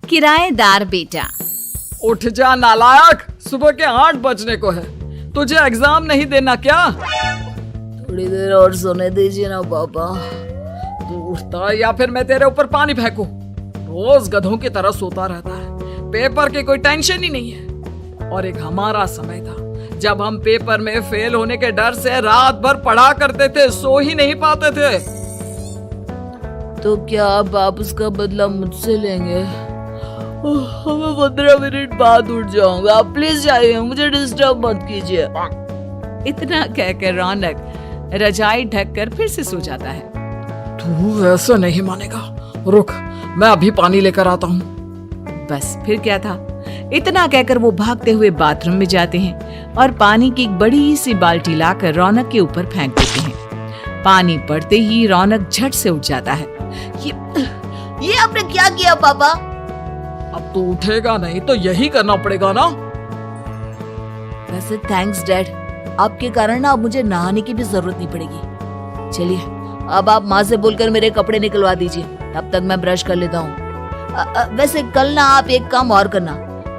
किराएदार बेटा। उठ जा नालायक, सुबह के 8 बजने को है। तुझे एग्जाम नहीं देना क्या? थोड़ी देर और सोने दीजिए ना पापा। तू उठता या फिर मैं तेरे ऊपर पानी फेंकूं? रोज गधों की तरह सोता रहता है, पेपर की कोई टेंशन ही नहीं है। और एक हमारा समय था जब हम पेपर में फेल होने के डर से रात भर पढ़ा करते थे, सो ही नहीं पाते थे। तो क्या आप उसका बदला मुझसे लेंगे? मैं 15 मिनट बाद उठ जाऊंगा, आप प्लीज जाइए, मुझे डिस्टर्ब मत कीजिए। इतना कहकर रौनक रजाई ढककर फिर से सो जाता है। तू ऐसा नहीं मानेगा, रुक मैं अभी पानी लेकर आता हूँ। बस फिर क्या था, इतना कहकर वो भागते हुए बाथरूम में जाते हैं और पानी की एक बड़ी सी बाल्टी लाकर रौनक के ऊपर फेंक देते हैं। पानी पड़ते ही रौनक झट से उठ जाता है। ये आपने क्या किया पापा? अब तू उठेगा नहीं तो यही करना पड़ेगा ना। वैसे थैंक्स डैड, आपके कारण ना अब मुझे नहाने की भी जरूरत नहीं पड़ेगी। चलिए अब आप माँ से बोलकर मेरे कपड़े निकलवा दीजिए, तब तक मैं ब्रश कर लेता हूँ। वैसे कल ना आप एक काम और करना,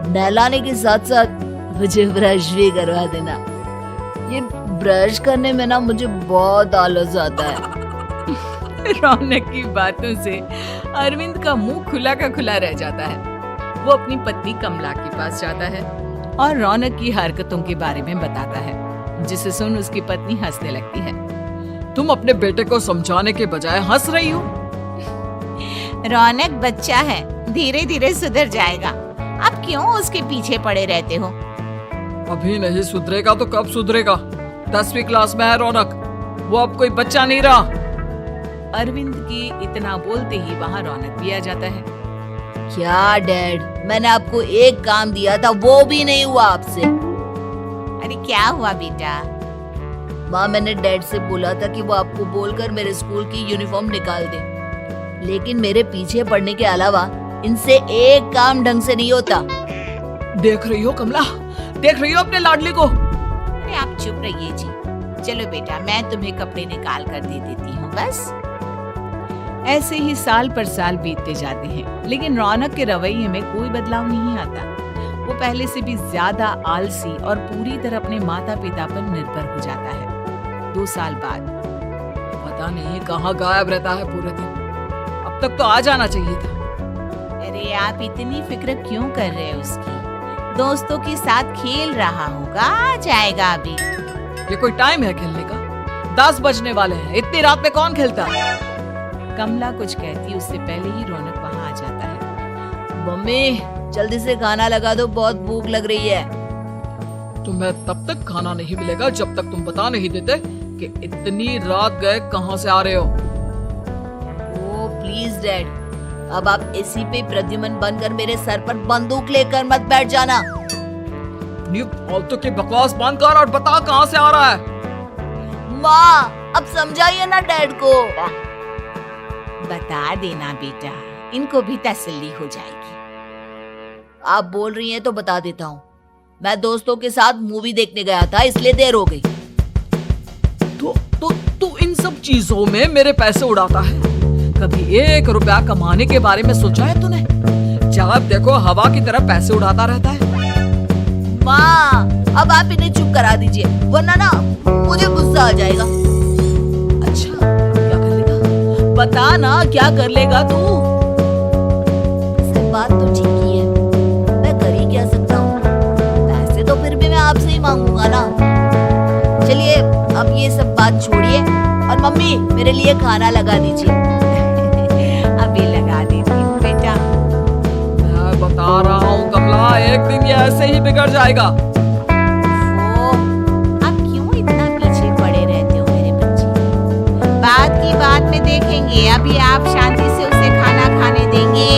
नहलाने के साथ साथ मुझे ब्रश भी करवा देना। ये ब्रश करने में ना मुझे बहुत आलस आता है। रौनक की बातों से अरविंद का मुंह खुला का खुला रह जाता है। वो अपनी पत्नी कमला के पास जाता है और रौनक की हरकतों के बारे में बताता है, जिसे सुन उसकी पत्नी हंसने लगती है। तुम अपने बेटे को समझाने के बजाय हंस रही हो। रौनक बच्चा है, धीरे धीरे सुधर जाएगा, आप क्यों उसके पीछे पड़े रहते हो? अभी नहीं सुधरेगा तो कब सुधरेगा? 10वीं क्लास में है रौनक, वो अब कोई बच्चा नहीं रहा। अरविंद की इतना बोलते ही वहाँ रौनक भी आ जाता है। क्या डैड, मैंने आपको एक काम दिया था, वो भी नहीं हुआ आपसे। अरे क्या हुआ बेटा? माँ, मैंने डैड से बोला था कि वो आपको बोलकर मेरे स्कूल की यूनिफॉर्म निकाल दे, लेकिन मेरे पीछे पड़ने के अलावा इनसे एक काम ढंग से नहीं होता। देख रही हो कमला, देख रही हो अपने लाडली को? अरे आप चुप रहिए जी। चलो बेटा, मैं तुम्हें कपड़े निकाल कर दे देती हूँ बस। ऐसे ही साल पर साल बीतते जाते हैं, लेकिन रौनक के रवैये में कोई बदलाव नहीं आता। वो पहले से भी ज्यादा आलसी और पूरी तरह अपने माता पिता पर निर्भर हो जाता है। 2 साल बाद पता नहीं कहाँ गायब रहता है पूरे दिन, अब तक तो आ जाना चाहिए था। अरे आप इतनी फिक्र क्यों कर रहे हो उसकी? दोस्तों के साथ खेल रहा होगा, आ जाएगा अभी। ये कोई टाइम है खेलने का? 10 बजने वाले हैं, इतनी रात में कौन खेलता है? कमला कुछ कहती उससे पहले ही रौनक वहाँ आ जाता है। मम्मी जल्दी से खाना लगा दो, बहुत भूख लग रही है। तुम्हें तब तक खाना नहीं मिलेगा जब तक तुम बता नहीं देते कि इतनी रात गए कहाँ से आ रहे हो। ओ प्लीज डैड, अब आप एसी पे प्रद्युमन बनकर मेरे सर पर बंदूक लेकर मत बैठ जाना। अपनी फालतू की बकवास बंद कर और बता कहाँ से आ रहा है। माँ अब समझाइए ना डैड को। बता देना बेटा, इनको भी तसल्ली हो जाएगी। आप बोल रही हैं तो बता देता हूँ, मैं दोस्तों के साथ मूवी देखने गया था, इसलिए देर हो गई। तो इन सब चीजों में मेरे पैसे उड़ाता है। कभी 1 रुपया कमाने के बारे में सोचा है तूने? जब देखो हवा की तरह पैसे उड़ाता रहता है। माँ अब आप इन्हें चुप करा दीजिए, वरना ना मुझे गुस्सा आ जाएगा। अच्छा क्या कर लेगा? बता ना क्या कर लेगा तू? बात तो ठीक ही है, मैं कर ही क्या सकता हूँ? पैसे तो फिर भी मैं आपसे ही मांगूंगा ना। चलिए अब ये सब बात छोड़िए और मम्मी मेरे लिए खाना लगा दीजिए। अभी लगा देती हूँ बेटा। मैं बता रहा हूँ कमला, एक दिन ये ऐसे ही बिगड़ जाएगा। आप क्यों इतना पीछे पड़े रहते हो मेरे बच्चे? बात की बात में देखेंगे, अभी आप शांति से उसे खाना खाने देंगे।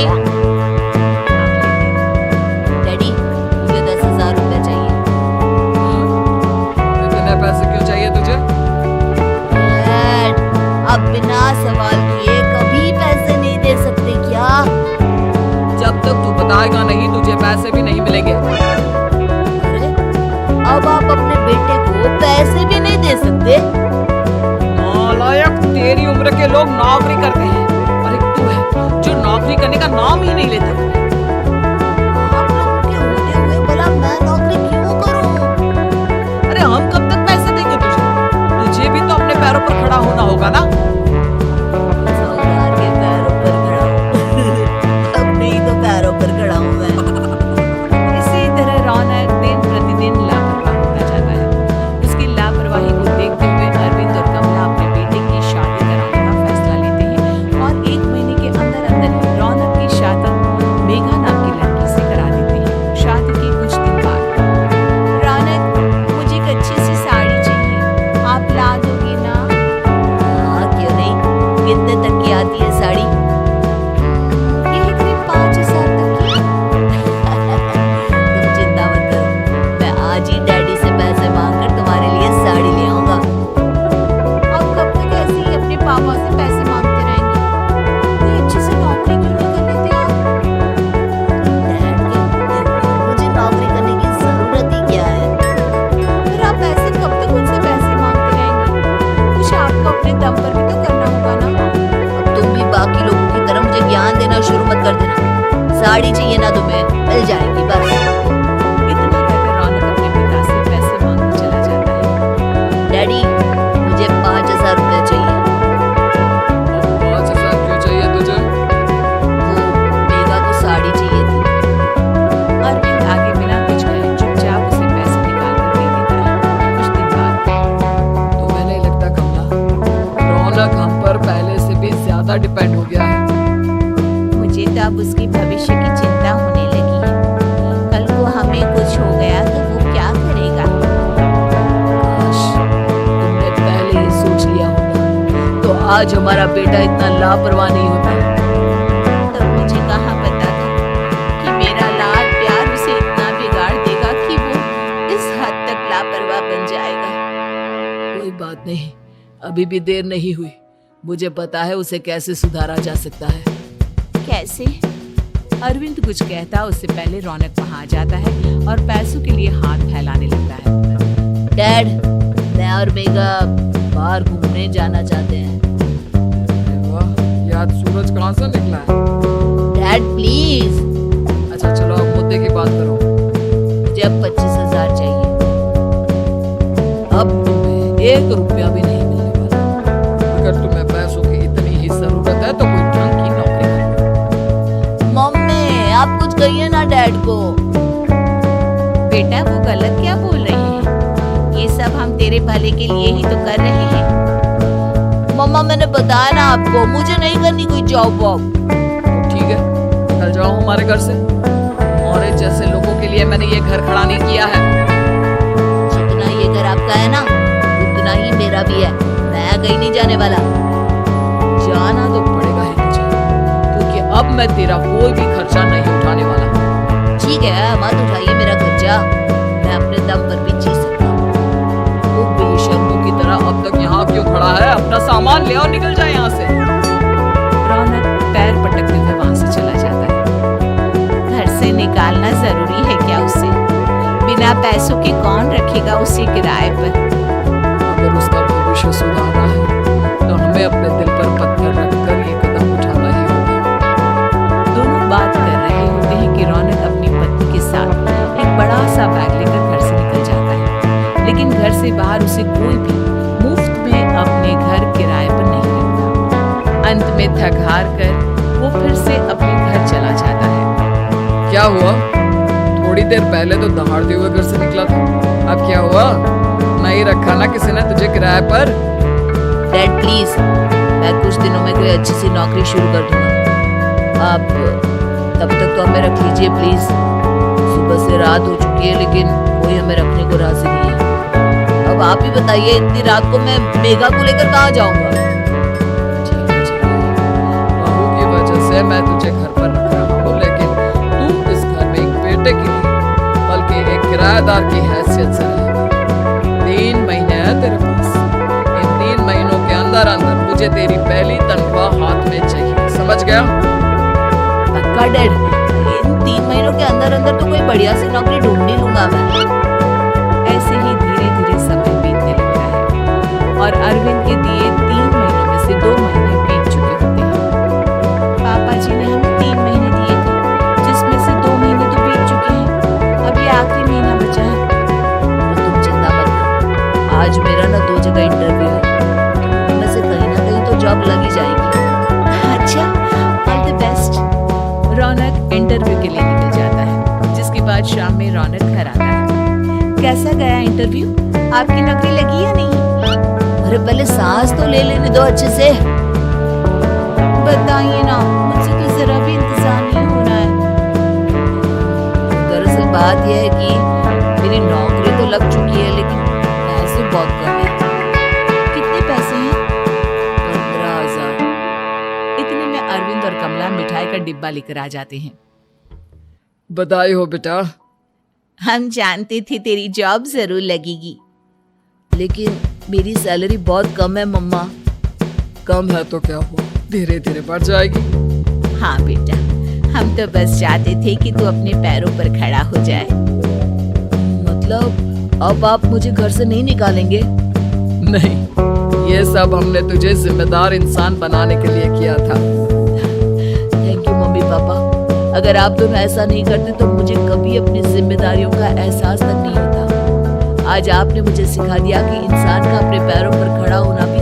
डैडी मुझे 10,000 रुपए चाहिए। इतने पैसे क्यों चाहिए तुझे? डैड अब बिना सवाल किए कभी पैसे नहीं दे सकते क्या? जब तक तू बताएगा नहीं तुझे पैसे भी नहीं मिलेंगे। अरे अब आप अपने बेटे को पैसे भी नहीं दे सकते? नालायक, तेरी उम्र के लोग नौकरी करते हैं और एक तू है जो नौकरी करने का नाम ही नहीं लेता। पर खड़ा होना होगा ना। साहूकार के पैरों पर खड़ा हूँ। अपने ही तो पैरों पर खड़ा हूँ मैं। इसी तरह रौनक दिन प्रतिदिन लापरवाह होता जाता है। उसकी लापरवाही को देखते हुए अरविंद और कमला अपने बेटे की शादी कराने का फैसला लेते हैं और 1 महीने के अंदर अंदर ही रौनक की शादी मेघा नाम की लड़की से करा देते हैं। शादी के कुछ दिन बाद रौनक, मुझे एक अच्छी सी साड़ी चाहिए, आप ला दोगे ना? हाँ, क्यों नहीं। कितने तक की आती है साड़ी? यही करीब 5,000 तक की। तुम चिंता मत करो, मैं आज ही डैडी से पैसे मांगकर तुम्हारे लिए साड़ी ले आऊंगा। आप कब तक ऐसे ही अपने पापा से पैसे मांगते रहेंगे? कोई अच्छी सी नौकरी क्यों नहीं कर लेते आप? डैड कहते हैं, मुझे नौकरी करने की जरूरत ही क्या है? फिर आप ऐसे कब तक उनसे पैसे मांगते रहेंगे? कुछ आपको अपने दम पर भी तो करना होगा ना। अब तुम भी बाकी लोगों की तरह मुझे ज्ञान देना शुरू मत कर देना। साड़ी चाहिए ना तुम्हें, मिल जाएगी बस। इतना कहकर रौनक अपने पिता से पैसे मांगने चला जाता है। डैडी, मुझे 5,000 रुपए चाहिए। 5,000 क्यों चाहिए तुझे? वो मेघा को साड़ी चाहिए थी। अरविंद आगे बिना कुछ कहे चुपचाप उसे पैसे निकाल कर दे देता है। कुछ दिन बाद तुम्हें नहीं लगता कमला, रौनक हम पर पहले से भी ज्यादा डिपेंड हो गया है? मुझे तो अब उसके भविष्य की चिंता होने लगी है। कल को हमें कुछ हो गया तो वो क्या करेगा? काश तुमने पहले ही सोच लिया होता तो आज हमारा बेटा इतना लापरवाह नहीं होता। तब मुझे कहाँ पता था कि मेरा लाड प्यार उसे इतना बिगाड़ देगा कि वो इस हद तक लापरवाह बन जाएगा। कोई बात नहीं, अभी भी देर नहीं हुई। मुझे पता है उसे कैसे सुधारा जा सकता है। कैसे? अरविंद कुछ कहता उससे पहले रौनक वहां आ जाता है और पैसों के लिए हाथ फैलाने लगता है। डैड, मैं और मेघा बाहर घूमने जाना चाहते हैं। अरे वाह, ये आज सूरज कहाँ से निकला है? डैड प्लीज, अच्छा चलो अब मुद्दे की बात करो। मुझे अब 25,000 चाहिए। अब तुम्हें 1 रुपया भी नहीं मिलने वाला। अगर तुम्हें पैसों की इतनी ही जरूरत है तो कोई ढंग की नौकरी करो। मम्मी, आप कुछ कहिए ना डैड को। बेटा, वो गलत क्या बोल रहे हैं? ये सब हम तेरे भले के लिए ही तो कर रहे हैं। मम्मा, मैंने बताया ना आपको, मुझे नहीं करनी कोई जॉब वॉब। तो ठीक है, निकल जाओ हमारे घर से। हमारे जैसे लोगों के लिए मैंने ये घर खड़ा नहीं किया है। जितना ये घर आपका है ना, उतना ही मेरा भी है। मैं कहीं नहीं जाने वाला। जाना तो पड़ेगा ही तुझे, क्योंकि अब मैं तेरा कोई भी खर्चा नहीं उठाने वाला। ठीक है, मत उठाइए मेरा खर्चा, मैं अपने दम पर भी जी सकता हूँ। वो बेशर्मों की तरह अब तक यहाँ क्यों खड़ा है? अपना सामान ले और निकल जाए यहाँ से। रौनक पैर पटकते हुए वहां से चला जाता है। घर से निकालना जरूरी है क्या उसे? बिना पैसों के कौन रखेगा उसे किराए पर? अगर उसका भविष्य सुधारना है तो हमें अपने दिल पर पत्थर रखकर ये कदम उठाना ही होगा। दोनों बात कर रहे होते हैं कि रौनक अपनी पत्नी के साथ एक बड़ा सा बैग लेकर घर से निकल जाता है, लेकिन घर से बाहर उसे कोई भी मुफ्त में अपने घर किराए पर नहीं रखता। अंत में थक हार कर वो फिर से अपने घर चला जाता है। क्या हुआ? थोड़ी देर पहले तो दहाड़ते हुए घर से निकला था, अब क्या हुआ? नहीं रखा ना किसी ने तुझे किराए पर? डैड प्लीज, मैं कुछ दिनों में कोई अच्छी सी नौकरी शुरू कर दूंगा। आप तब तक तो हमें रख लीजिए प्लीज। सुबह से रात हो चुकी है लेकिन कोई हमें रखने को राजी नहीं है। अब आप ही बताइए, इतनी रात को मैं मेघा को लेकर कहाँ जाऊंगा? ठीक है, बहू की वजह से मैं तुझे घर पर रख रहा हूँ, लेकिन तू इस घर में एक बेटे की नहीं बल्कि एक किराएदार की हैसियत से रहेगा। 3 महीने है तेरे पास। इन 3 महीनों के अंदर अंदर मुझे तेरी पहली तनख्वाह हाथ में चाहिए, समझ गया? पक्का डैड, इन 3 महीनों के अंदर अंदर तो कोई बढ़िया सी नौकरी ढूंढ ही लूंगा मैं। ऐसे ही धीरे धीरे समय बीतने लगता है और अरविंद के दिए 3 महीनों में से 2 महीने बीत चुके होते हैं। पापा जी ने हमें 3 महीने दिए थे, जिसमें से 2 महीने तो बीत चुके हैं। अब ये आखिरी महीना बचा है। तो तुम चिंता मत करो, आज मेरा ना 2 जगह इंटरव्यू है। इंटरव्यू के लिए निकल जाता है, जिसके बाद शाम में रौनक घर आता है। कैसा गया इंटरव्यू? आपकी नौकरी लगी या नहीं? अरे पहले सांस तो ले लेने दो अच्छे से। बताइए ना, मुझसे तो जरा भी इंतजार नहीं हो रहा है। दरअसल बात यह है कि मेरी नौकरी तो लग चुकी है, लेकिन पैसे बहुत कम है। कितने पैसे हैं? 15,000। इतने में अरविंद और कमला मिठाई का डिब्बा लेकर आ जाते हैं। बधाई हो बेटा। हम जानते थे तेरी जॉब जरूर लगेगी। लेकिन मेरी सैलरी बहुत कम है मम्मा। कम है तो क्या हुआ, धीरे धीरे बढ़ जाएगी। हाँ बेटा, हम तो बस चाहते थे कि तू अपने पैरों पर खड़ा हो जाए। मतलब अब आप मुझे घर से नहीं निकालेंगे? नहीं, ये सब हमने तुझे जिम्मेदार इंसान बनाने के लिए किया था। Thank you mummy papa. अगर आप दोनों ऐसा नहीं करते तो मुझे कभी अपनी जिम्मेदारियों का एहसास तक नहीं होता। आज आपने मुझे सिखा दिया कि इंसान का अपने पैरों पर खड़ा होना भी